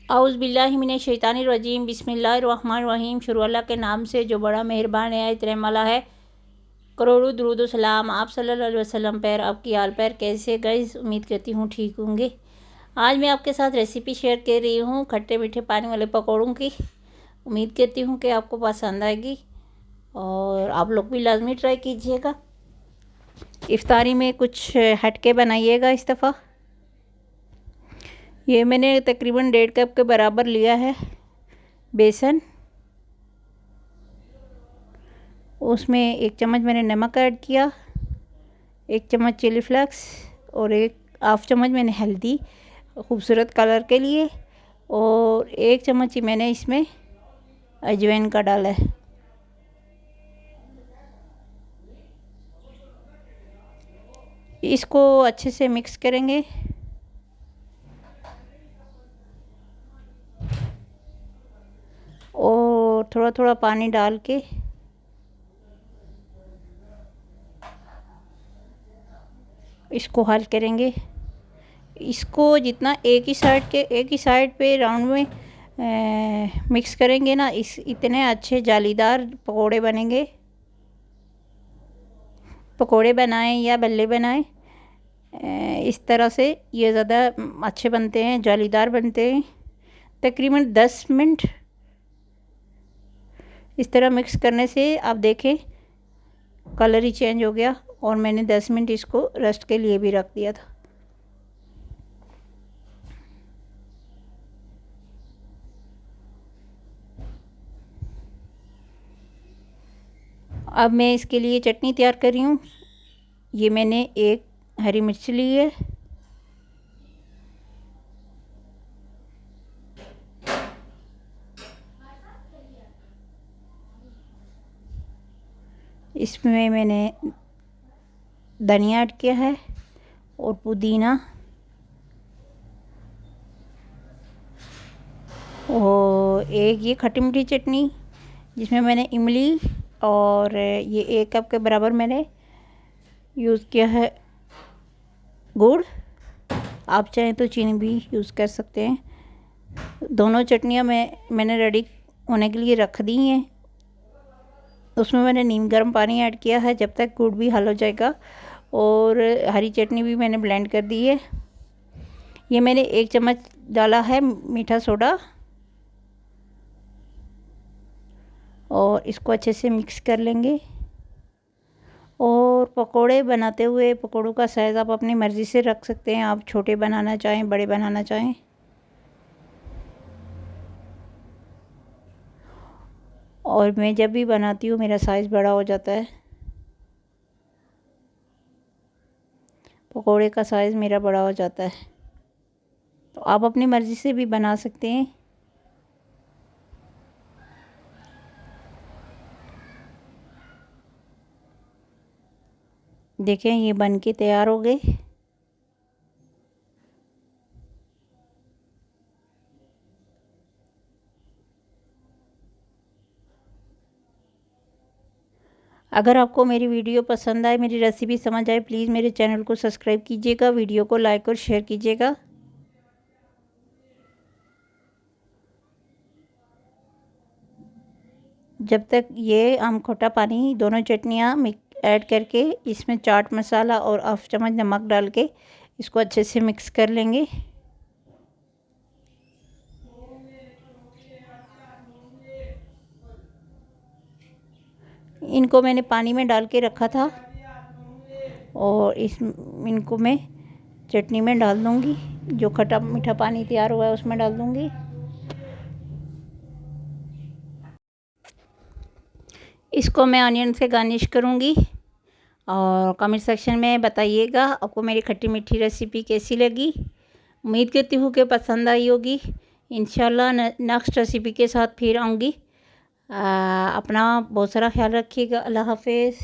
औज़ बिल्लाहि मिनश शैतानिर रजीम बिस्मिल्लाहिर्रहमानिर रहीम। शुरू अल्लाह के नाम से जो बड़ा मेहरबान है, रहम वाला है। करोड़ों दुरूद व सलाम आप सल्लल्लाहु अलैहि वसल्लम पर। आपकी हाल पैर कैसे गाइस? उम्मीद करती हूँ ठीक होंगे। आज मैं आपके साथ रेसिपी शेयर कर रही हूँ खट्टे मीठे पानी वाले पकौड़ों की। उम्मीद करती हूँ कि आपको पसंद आएगी और आप लोग भी लाजमी ट्राई कीजिएगा। इफ्तारी में कुछ हटके बनाइएगा इस दफ़ा। ये मैंने तकरीबन 1.5 कप के बराबर लिया है बेसन। उसमें 1 चम्मच मैंने नमक ऐड किया, 1 चम्मच चिली फ्लेक्स और 1/2 चम्मच मैंने हल्दी खूबसूरत कलर के लिए, और 1 चम्मच ही मैंने इसमें अजवाइन का डाला है। इसको अच्छे से मिक्स करेंगे। और थोड़ा थोड़ा पानी डाल के इसको हल करेंगे। इसको जितना एक ही साइड पे राउंड में मिक्स करेंगे ना, इतने अच्छे जालीदार पकोड़े बनेंगे। पकोड़े बनाएं या बल्ले बनाएं, इस तरह से ये ज़्यादा अच्छे बनते हैं, जालीदार बनते हैं। तकरीबन 10 मिनट इस तरह मिक्स करने से आप देखें कलर ही चेंज हो गया, और मैंने 10 मिनट इसको रेस्ट के लिए भी रख दिया था। अब मैं इसके लिए चटनी तैयार कर रही हूँ। ये मैंने 1 हरी मिर्च ली है, इसमें मैंने धनिया ऐड किया है और पुदीना, और ये खट्टी मीठी चटनी जिसमें मैंने इमली और ये 1 कप के बराबर मैंने यूज़ किया है गुड़। आप चाहें तो चीनी भी यूज़ कर सकते हैं। दोनों चटनियाँ मैंने रेडी होने के लिए रख दी हैं। उसमें मैंने नीम गर्म पानी ऐड किया है जब तक गुड़ भी हल हो जाएगा, और हरी चटनी भी मैंने ब्लेंड कर दी है। ये मैंने 1 चम्मच डाला है मीठा सोडा, और इसको अच्छे से मिक्स कर लेंगे। और पकोड़े बनाते हुए पकोड़ों का साइज़ आप अपनी मर्ज़ी से रख सकते हैं, आप छोटे बनाना चाहें बड़े बनाना चाहें। और मैं जब भी बनाती हूँ मेरा साइज़ बड़ा हो जाता है, पकोड़े का साइज़ मेरा बड़ा हो जाता है। तो आप अपनी मर्ज़ी से भी बना सकते हैं। देखें ये बन के तैयार हो गए। अगर आपको मेरी वीडियो पसंद आए, मेरी रेसिपी समझ आए, प्लीज़ मेरे चैनल को सब्सक्राइब कीजिएगा, वीडियो को लाइक और शेयर कीजिएगा। जब तक ये आम खोटा पानी दोनों चटनियाँ ऐड करके इसमें चाट मसाला और 1/2 चम्मच नमक डाल के इसको अच्छे से मिक्स कर लेंगे। इनको मैंने पानी में डाल के रखा था, और इनको मैं चटनी में डाल दूँगी। जो खट्टा मीठा पानी तैयार हुआ है उसमें डाल दूँगी। इसको मैं ऑनियन से गार्निश करूँगी, और कमेंट सेक्शन में बताइएगा आपको मेरी खट्टी मीठी रेसिपी कैसी लगी। उम्मीद करती हूँ कि पसंद आई होगी। इंशाल्लाह नेक्स्ट रेसिपी के साथ फिर आऊँगी। अपना बहुत सारा ख्याल रखिएगा। अल्लाह हाफिज़।